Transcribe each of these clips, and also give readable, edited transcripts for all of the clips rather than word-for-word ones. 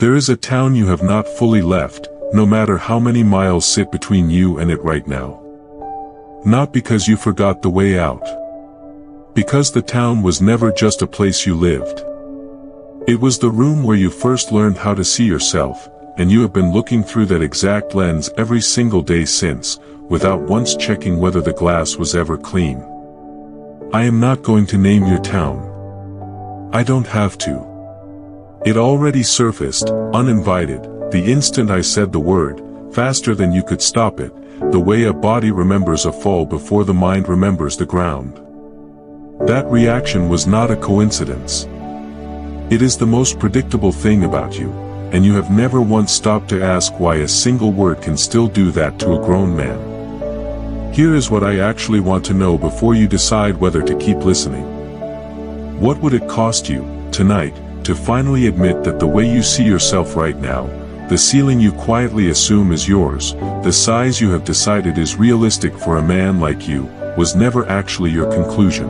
There is a town you have not fully left, no matter how many miles sit between you and it right now. Not because you forgot the way out. Because the town was never just a place you lived. It was the room where you first learned how to see yourself, and you have been looking through that exact lens every single day since, without once checking whether the glass was ever clean. I am not going to name your town. I don't have to. It already surfaced, uninvited, the instant I said the word, faster than you could stop it, the way a body remembers a fall before the mind remembers the ground. That reaction was not a coincidence. It is the most predictable thing about you, and you have never once stopped to ask why a single word can still do that to a grown man. Here is what I actually want to know before you decide whether to keep listening. What would it cost you, tonight, to finally admit that the way you see yourself right now, the ceiling you quietly assume is yours, the size you have decided is realistic for a man like you, was never actually your conclusion?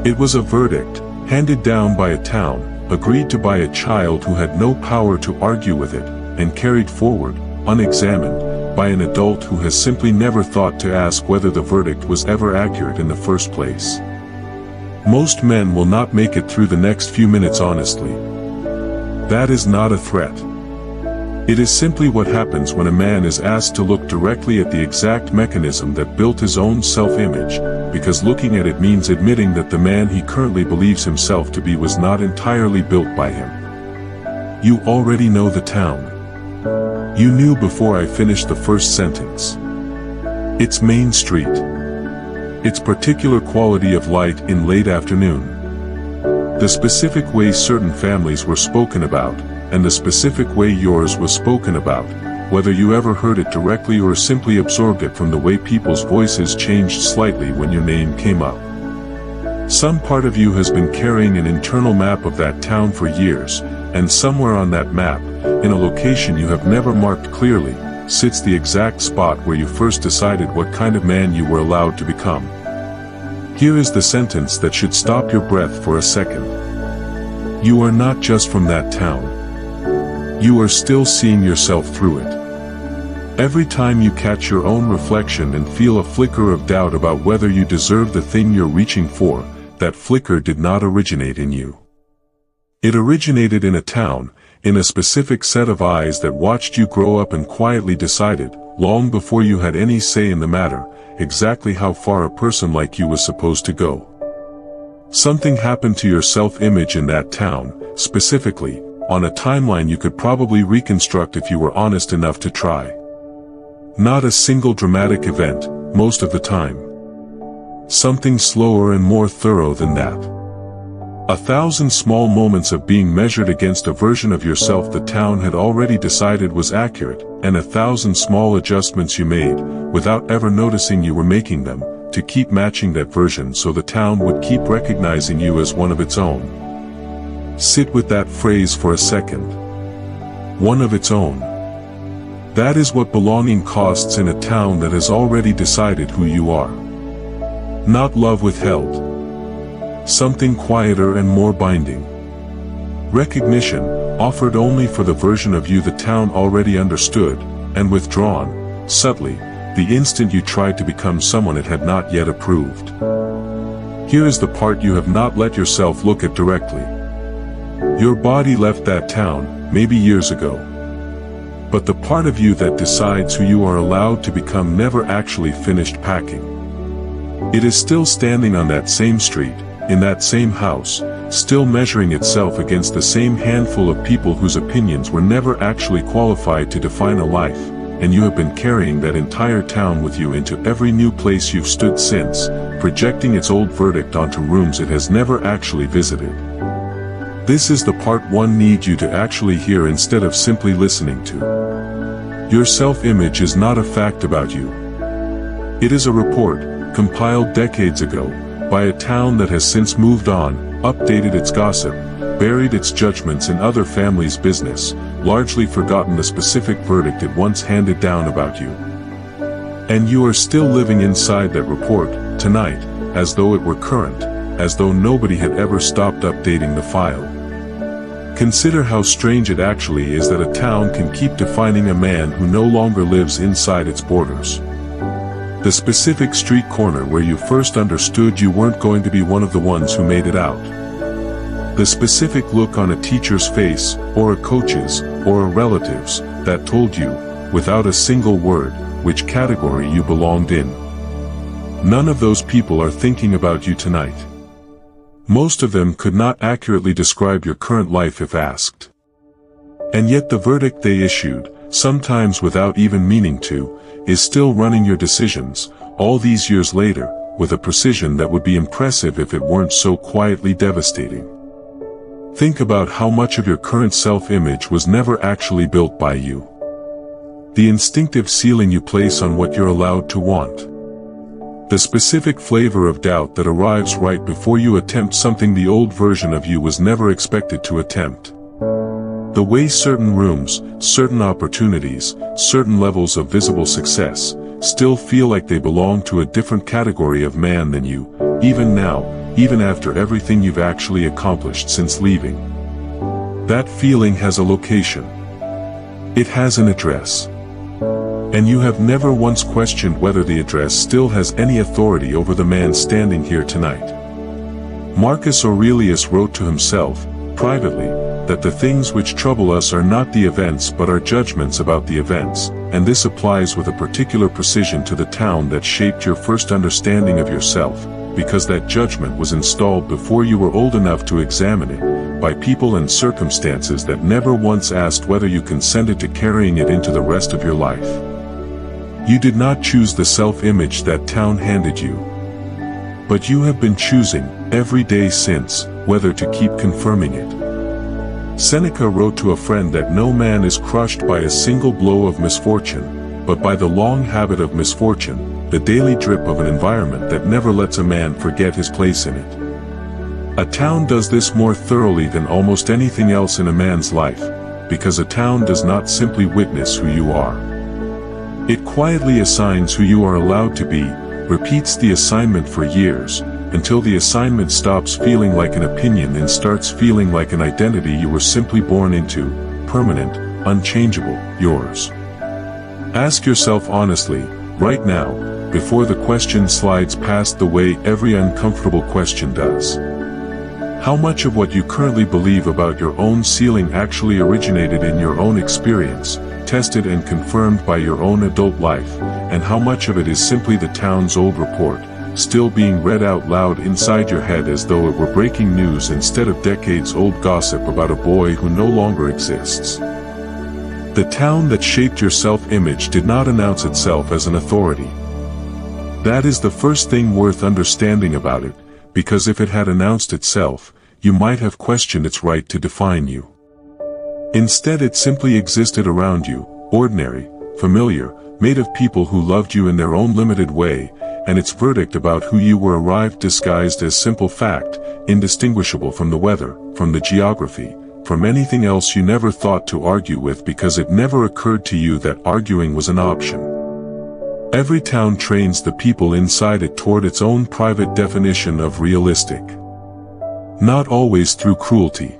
It was a verdict, handed down by a town, agreed to by a child who had no power to argue with it, and carried forward, unexamined, by an adult who has simply never thought to ask whether the verdict was ever accurate in the first place. Most men will not make it through the next few minutes honestly. That is not a threat. It is simply what happens when a man is asked to look directly at the exact mechanism that built his own self-image, because looking at it means admitting that the man he currently believes himself to be was not entirely built by him. You already know the town. You knew before I finished the first sentence. Its main street. Its particular quality of light in late afternoon. The specific way certain families were spoken about, and the specific way yours was spoken about, whether you ever heard it directly or simply absorbed it from the way people's voices changed slightly when your name came up. Some part of you has been carrying an internal map of that town for years, and somewhere on that map, in a location you have never marked clearly, sits the exact spot where you first decided what kind of man you were allowed to become. Here is the sentence that should stop your breath for a second. You are not just from that town. You are still seeing yourself through it. Every time you catch your own reflection and feel a flicker of doubt about whether you deserve the thing you're reaching for, that flicker did not originate in you. It originated in a town, in a specific set of eyes that watched you grow up and quietly decided, long before you had any say in the matter, exactly how far a person like you was supposed to go. Something happened to your self-image in that town, specifically, on a timeline you could probably reconstruct if you were honest enough to try. Not a single dramatic event, most of the time. Something slower and more thorough than that. 1,000 small moments of being measured against a version of yourself the town had already decided was accurate, and 1,000 small adjustments you made, without ever noticing you were making them, to keep matching that version so the town would keep recognizing you as one of its own. Sit with that phrase for a second. One of its own. That is what belonging costs in a town that has already decided who you are. Not love withheld. Something quieter and more binding. Recognition, offered only for the version of you the town already understood, and withdrawn, subtly, the instant you tried to become someone it had not yet approved. Here is the part you have not let yourself look at directly. Your body left that town, maybe years ago. But the part of you that decides who you are allowed to become never actually finished packing. It is still standing on that same street, in that same house, still measuring itself against the same handful of people whose opinions were never actually qualified to define a life, and you have been carrying that entire town with you into every new place you've stood since, projecting its old verdict onto rooms it has never actually visited. This is the part one needs you to actually hear instead of simply listening to. Your self-image is not a fact about you. It is a report, compiled decades ago, by a town that has since moved on, updated its gossip, buried its judgments in other families' business, largely forgotten the specific verdict it once handed down about you. And you are still living inside that report, tonight, as though it were current, as though nobody had ever stopped updating the file. Consider how strange it actually is that a town can keep defining a man who no longer lives inside its borders. The specific street corner where you first understood you weren't going to be one of the ones who made it out. The specific look on a teacher's face, or a coach's, or a relative's, that told you, without a single word, which category you belonged in. None of those people are thinking about you tonight. Most of them could not accurately describe your current life if asked. And yet the verdict they issued, sometimes without even meaning to, is still running your decisions, all these years later, with a precision that would be impressive if it weren't so quietly devastating. Think about how much of your current self-image was never actually built by you. The instinctive ceiling you place on what you're allowed to want. The specific flavor of doubt that arrives right before you attempt something the old version of you was never expected to attempt. The way certain rooms, certain opportunities, certain levels of visible success, still feel like they belong to a different category of man than you, even now, even after everything you've actually accomplished since leaving. That feeling has a location. It has an address. And you have never once questioned whether the address still has any authority over the man standing here tonight. Marcus Aurelius wrote to himself, privately, that the things which trouble us are not the events but our judgments about the events, and this applies with a particular precision to the town that shaped your first understanding of yourself, because that judgment was installed before you were old enough to examine it, by people and circumstances that never once asked whether you consented to carrying it into the rest of your life. You did not choose the self-image that town handed you. But you have been choosing, every day since, whether to keep confirming it. Seneca wrote to a friend that no man is crushed by a single blow of misfortune, but by the long habit of misfortune, the daily drip of an environment that never lets a man forget his place in it. A town does this more thoroughly than almost anything else in a man's life, because a town does not simply witness who you are. It quietly assigns who you are allowed to be, repeats the assignment for years, until the assignment stops feeling like an opinion and starts feeling like an identity you were simply born into, permanent, unchangeable, yours. Ask yourself honestly, right now, before the question slides past the way every uncomfortable question does. How much of what you currently believe about your own ceiling actually originated in your own experience, tested and confirmed by your own adult life, and how much of it is simply the town's old report, still being read out loud inside your head as though it were breaking news instead of decades-old gossip about a boy who no longer exists? The town that shaped your self-image did not announce itself as an authority. That is the first thing worth understanding about it, because if it had announced itself, you might have questioned its right to define you. Instead, it simply existed around you, ordinary, familiar, made of people who loved you in their own limited way, and its verdict about who you were arrived disguised as simple fact, indistinguishable from the weather, from the geography, from anything else you never thought to argue with because it never occurred to you that arguing was an option. Every town trains the people inside it toward its own private definition of realistic. Not always through cruelty.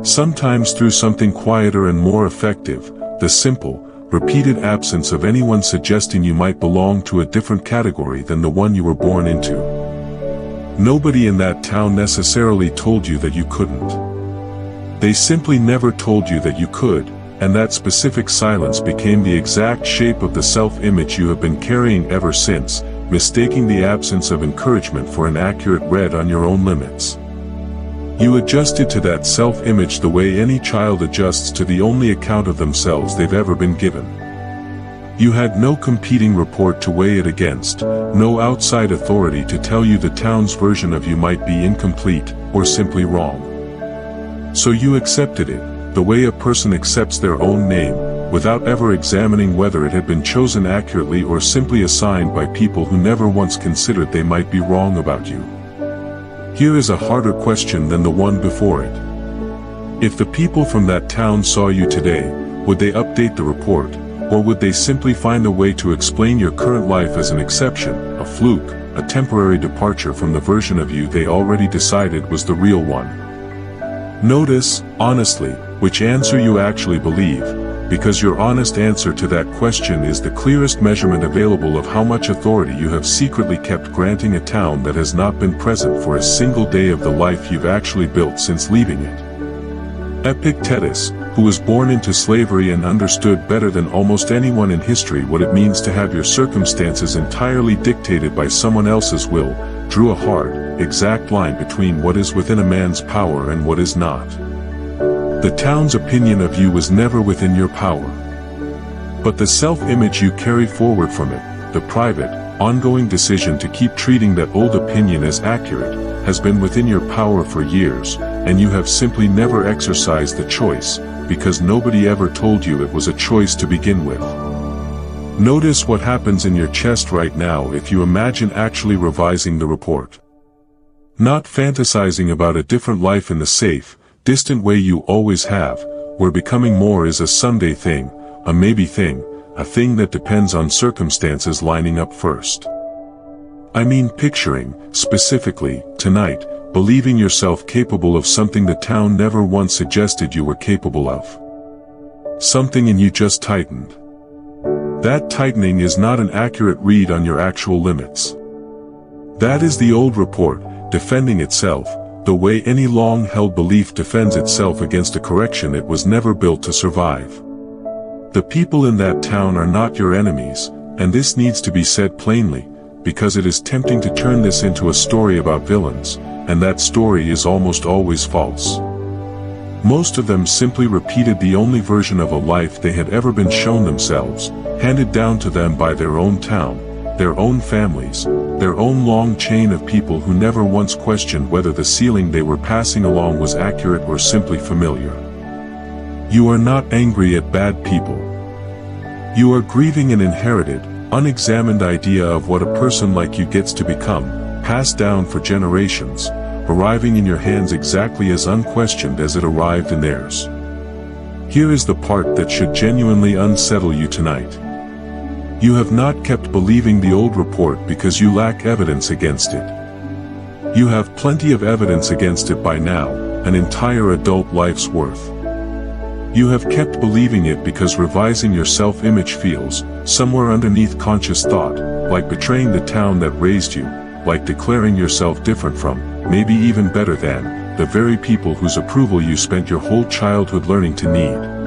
Sometimes through something quieter and more effective, the simple, repeated absence of anyone suggesting you might belong to a different category than the one you were born into. Nobody in that town necessarily told you that you couldn't. They simply never told you that you could, and that specific silence became the exact shape of the self-image you have been carrying ever since, mistaking the absence of encouragement for an accurate read on your own limits. You adjusted to that self-image the way any child adjusts to the only account of themselves they've ever been given. You had no competing report to weigh it against, no outside authority to tell you the town's version of you might be incomplete, or simply wrong. So you accepted it, the way a person accepts their own name, without ever examining whether it had been chosen accurately or simply assigned by people who never once considered they might be wrong about you. Here is a harder question than the one before it. If the people from that town saw you today, would they update the report, or would they simply find a way to explain your current life as an exception, a fluke, a temporary departure from the version of you they already decided was the real one? Notice, honestly, which answer you actually believe, because your honest answer to that question is the clearest measurement available of how much authority you have secretly kept granting a town that has not been present for a single day of the life you've actually built since leaving it. Epictetus, who was born into slavery and understood better than almost anyone in history what it means to have your circumstances entirely dictated by someone else's will, drew a hard, exact line between what is within a man's power and what is not. The town's opinion of you was never within your power. But the self-image you carry forward from it, the private, ongoing decision to keep treating that old opinion as accurate, has been within your power for years, and you have simply never exercised the choice, because nobody ever told you it was a choice to begin with. Notice what happens in your chest right now if you imagine actually revising the report. Not fantasizing about a different life in the safe, distant way you always have, where becoming more is a someday thing, a maybe thing, a thing that depends on circumstances lining up first. I mean picturing, specifically, tonight, believing yourself capable of something the town never once suggested you were capable of. Something in you just tightened. That tightening is not an accurate read on your actual limits. That is the old report, defending itself, the way any long-held belief defends itself against a correction it was never built to survive. The people in that town are not your enemies, and this needs to be said plainly, because it is tempting to turn this into a story about villains, and that story is almost always false. Most of them simply repeated the only version of a life they had ever been shown themselves, handed down to them by their own town, their own families, their own long chain of people who never once questioned whether the ceiling they were passing along was accurate or simply familiar. You are not angry at bad people. You are grieving an inherited, unexamined idea of what a person like you gets to become, passed down for generations, arriving in your hands exactly as unquestioned as it arrived in theirs. Here is the part that should genuinely unsettle you tonight. You have not kept believing the old report because you lack evidence against it. You have plenty of evidence against it by now, an entire adult life's worth. You have kept believing it because revising your self-image feels, somewhere underneath conscious thought, like betraying the town that raised you, like declaring yourself different from, maybe even better than, the very people whose approval you spent your whole childhood learning to need.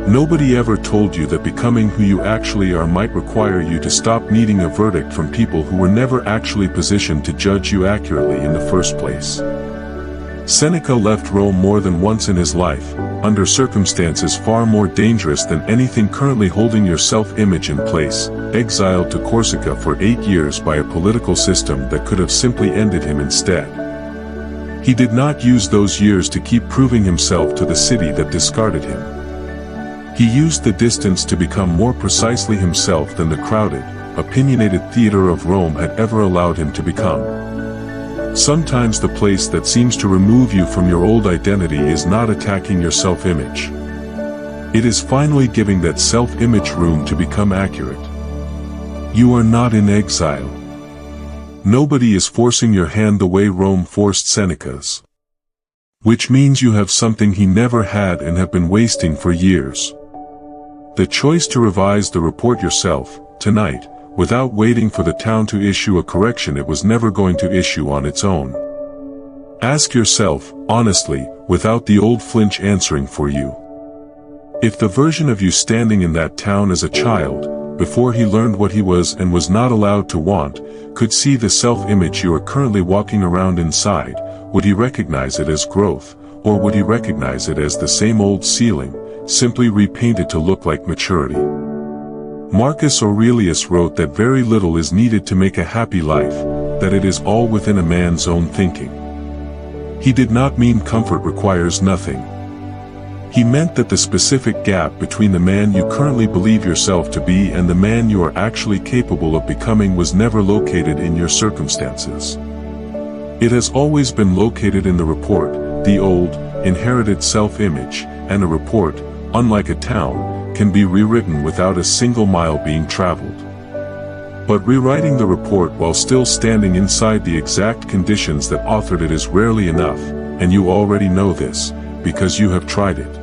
Nobody ever told you that becoming who you actually are might require you to stop needing a verdict from people who were never actually positioned to judge you accurately in the first place. Seneca left Rome more than once in his life, under circumstances far more dangerous than anything currently holding your self-image in place, exiled to Corsica for 8 years by a political system that could have simply ended him instead. He did not use those years to keep proving himself to the city that discarded him. He used the distance to become more precisely himself than the crowded, opinionated theater of Rome had ever allowed him to become. Sometimes the place that seems to remove you from your old identity is not attacking your self-image. It is finally giving that self-image room to become accurate. You are not in exile. Nobody is forcing your hand the way Rome forced Seneca's. Which means you have something he never had and have been wasting for years. The choice to revise the report yourself, tonight, without waiting for the town to issue a correction it was never going to issue on its own. Ask yourself, honestly, without the old flinch answering for you. If the version of you standing in that town as a child, before he learned what he was and was not allowed to want, could see the self-image you are currently walking around inside, would he recognize it as growth, or would he recognize it as the same old ceiling, simply repainted to look like maturity? Marcus Aurelius wrote that very little is needed to make a happy life, that it is all within a man's own thinking. He did not mean comfort requires nothing. He meant that the specific gap between the man you currently believe yourself to be and the man you are actually capable of becoming was never located in your circumstances. It has always been located in the report, the old, inherited self-image, and a report, unlike a town, can be rewritten without a single mile being traveled. But rewriting the report while still standing inside the exact conditions that authored it is rarely enough, and you already know this, because you have tried it.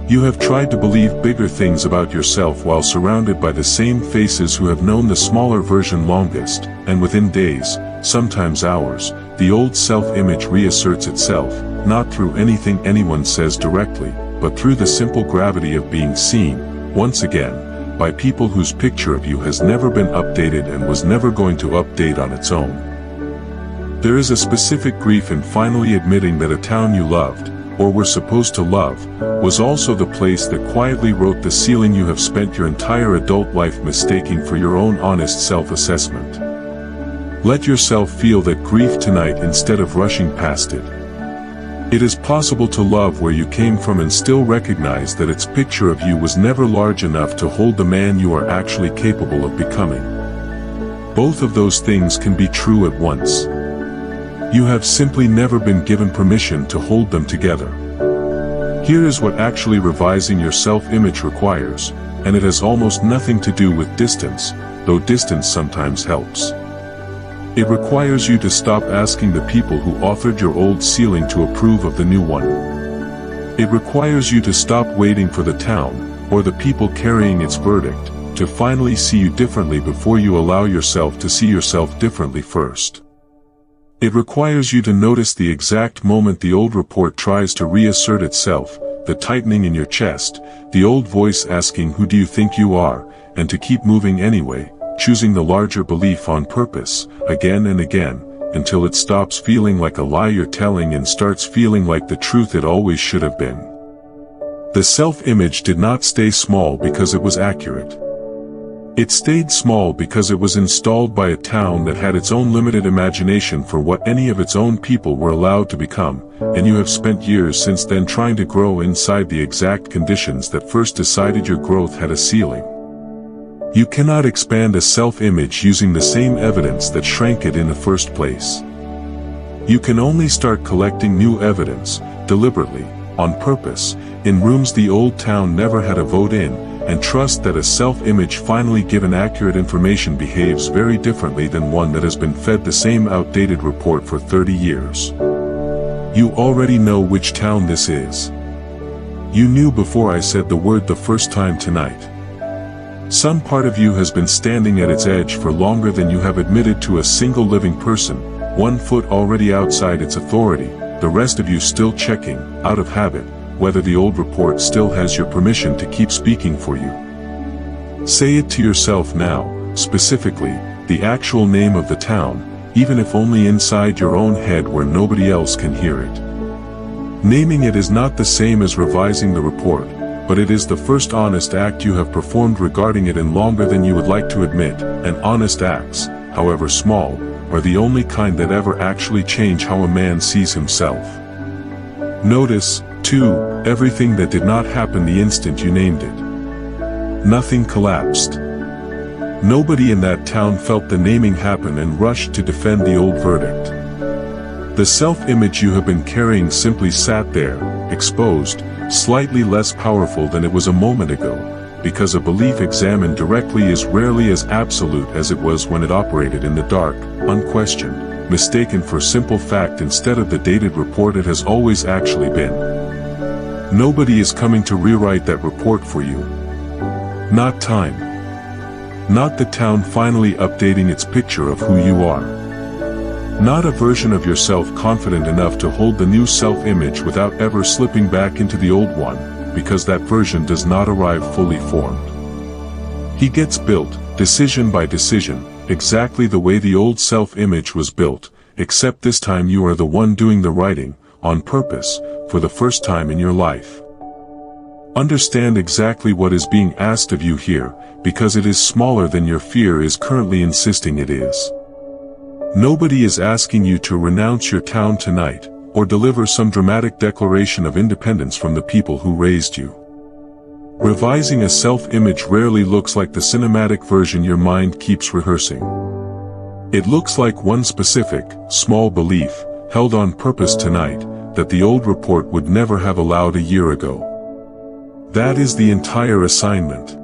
You have tried to believe bigger things about yourself while surrounded by the same faces who have known the smaller version longest, and within days, sometimes hours, the old self-image reasserts itself, not through anything anyone says directly, but through the simple gravity of being seen, once again, by people whose picture of you has never been updated and was never going to update on its own. There is a specific grief in finally admitting that a town you loved, or were supposed to love, was also the place that quietly wrote the ceiling you have spent your entire adult life mistaking for your own honest self-assessment. Let yourself feel that grief tonight instead of rushing past it. It is possible to love where you came from and still recognize that its picture of you was never large enough to hold the man you are actually capable of becoming. Both of those things can be true at once. You have simply never been given permission to hold them together. Here is what actually revising your self-image requires, and it has almost nothing to do with distance, though distance sometimes helps. It requires you to stop asking the people who authored your old ceiling to approve of the new one. It requires you to stop waiting for the town, or the people carrying its verdict, to finally see you differently before you allow yourself to see yourself differently first. It requires you to notice the exact moment the old report tries to reassert itself, the tightening in your chest, the old voice asking who do you think you are, and to keep moving anyway, choosing the larger belief on purpose, again and again, until it stops feeling like a lie you're telling and starts feeling like the truth it always should have been. The self-image did not stay small because it was accurate. It stayed small because it was installed by a town that had its own limited imagination for what any of its own people were allowed to become, and you have spent years since then trying to grow inside the exact conditions that first decided your growth had a ceiling. You cannot expand a self-image using the same evidence that shrank it in the first place. You can only start collecting new evidence, deliberately, on purpose, in rooms the old town never had a vote in, and trust that a self-image finally given accurate information behaves very differently than one that has been fed the same outdated report for 30 years. You already know which town this is. You knew before I said the word the first time tonight. Some part of you has been standing at its edge for longer than you have admitted to a single living person, 1 foot already outside its authority, the rest of you still checking, out of habit, whether the old report still has your permission to keep speaking for you. Say it to yourself now, specifically, the actual name of the town, even if only inside your own head where nobody else can hear it. Naming it is not the same as revising the report, but it is the first honest act you have performed regarding it in longer than you would like to admit, and honest acts, however small, are the only kind that ever actually change how a man sees himself. Notice, too, everything that did not happen the instant you named it. Nothing collapsed. Nobody in that town felt the naming happen and rushed to defend the old verdict. The self-image you have been carrying simply sat there, exposed, slightly less powerful than it was a moment ago, because a belief examined directly is rarely as absolute as it was when it operated in the dark, unquestioned, mistaken for simple fact instead of the dated report it has always actually been. Nobody is coming to rewrite that report for you. Not time. Not the town finally updating its picture of who you are. Not a version of yourself confident enough to hold the new self-image without ever slipping back into the old one, because that version does not arrive fully formed. He gets built, decision by decision, exactly the way the old self-image was built, except this time you are the one doing the writing, on purpose, for the first time in your life. Understand exactly what is being asked of you here, because it is smaller than your fear is currently insisting it is. Nobody is asking you to renounce your town tonight, or deliver some dramatic declaration of independence from the people who raised you. Revising a self-image rarely looks like the cinematic version your mind keeps rehearsing. It looks like one specific, small belief, held on purpose tonight, that the old report would never have allowed a year ago. That is the entire assignment.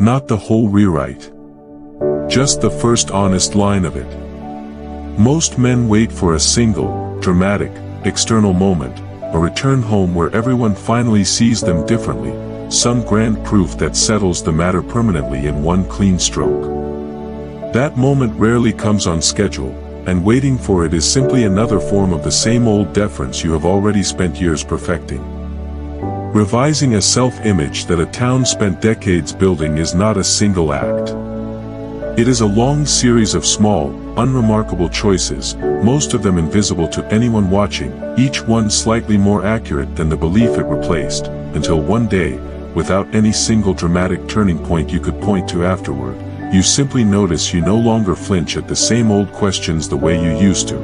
Not the whole rewrite. Just the first honest line of it. Most men wait for a single, dramatic, external moment, a return home where everyone finally sees them differently, some grand proof that settles the matter permanently in one clean stroke. That moment rarely comes on schedule, and waiting for it is simply another form of the same old deference you have already spent years perfecting. Revising a self-image that a town spent decades building is not a single act. It is a long series of small, unremarkable choices, most of them invisible to anyone watching, each one slightly more accurate than the belief it replaced, until one day, without any single dramatic turning point you could point to afterward, you simply notice you no longer flinch at the same old questions the way you used to.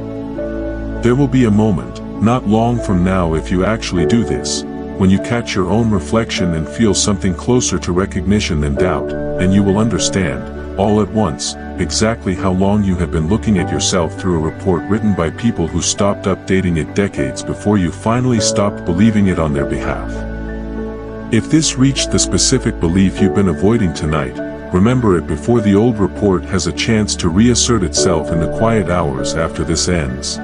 There will be a moment, not long from now if you actually do this, when you catch your own reflection and feel something closer to recognition than doubt, and you will understand, all at once, exactly how long you have been looking at yourself through a report written by people who stopped updating it decades before you finally stopped believing it on their behalf. If this reached the specific belief you've been avoiding tonight, remember it before the old report has a chance to reassert itself in the quiet hours after this ends.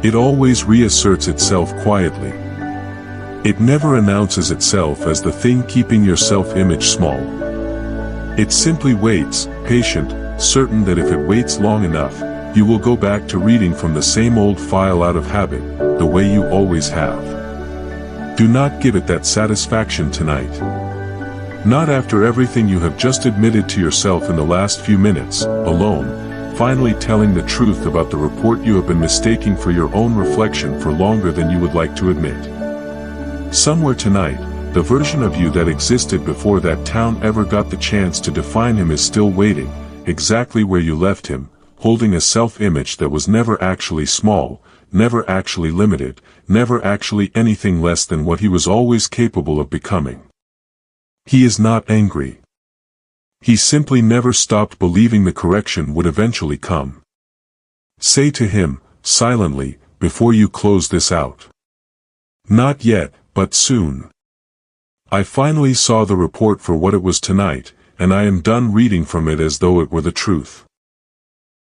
It always reasserts itself quietly. It never announces itself as the thing keeping your self-image small. It simply waits, patient, certain that if it waits long enough, you will go back to reading from the same old file out of habit, the way you always have. Do not give it that satisfaction tonight. Not after everything you have just admitted to yourself in the last few minutes, alone, finally telling the truth about the report you have been mistaking for your own reflection for longer than you would like to admit. Somewhere tonight, the version of you that existed before that town ever got the chance to define him is still waiting, exactly where you left him, holding a self-image that was never actually small, never actually limited, never actually anything less than what he was always capable of becoming. He is not angry. He simply never stopped believing the correction would eventually come. Say to him, silently, before you close this out. Not yet, but soon. I finally saw the report for what it was tonight, and I am done reading from it as though it were the truth.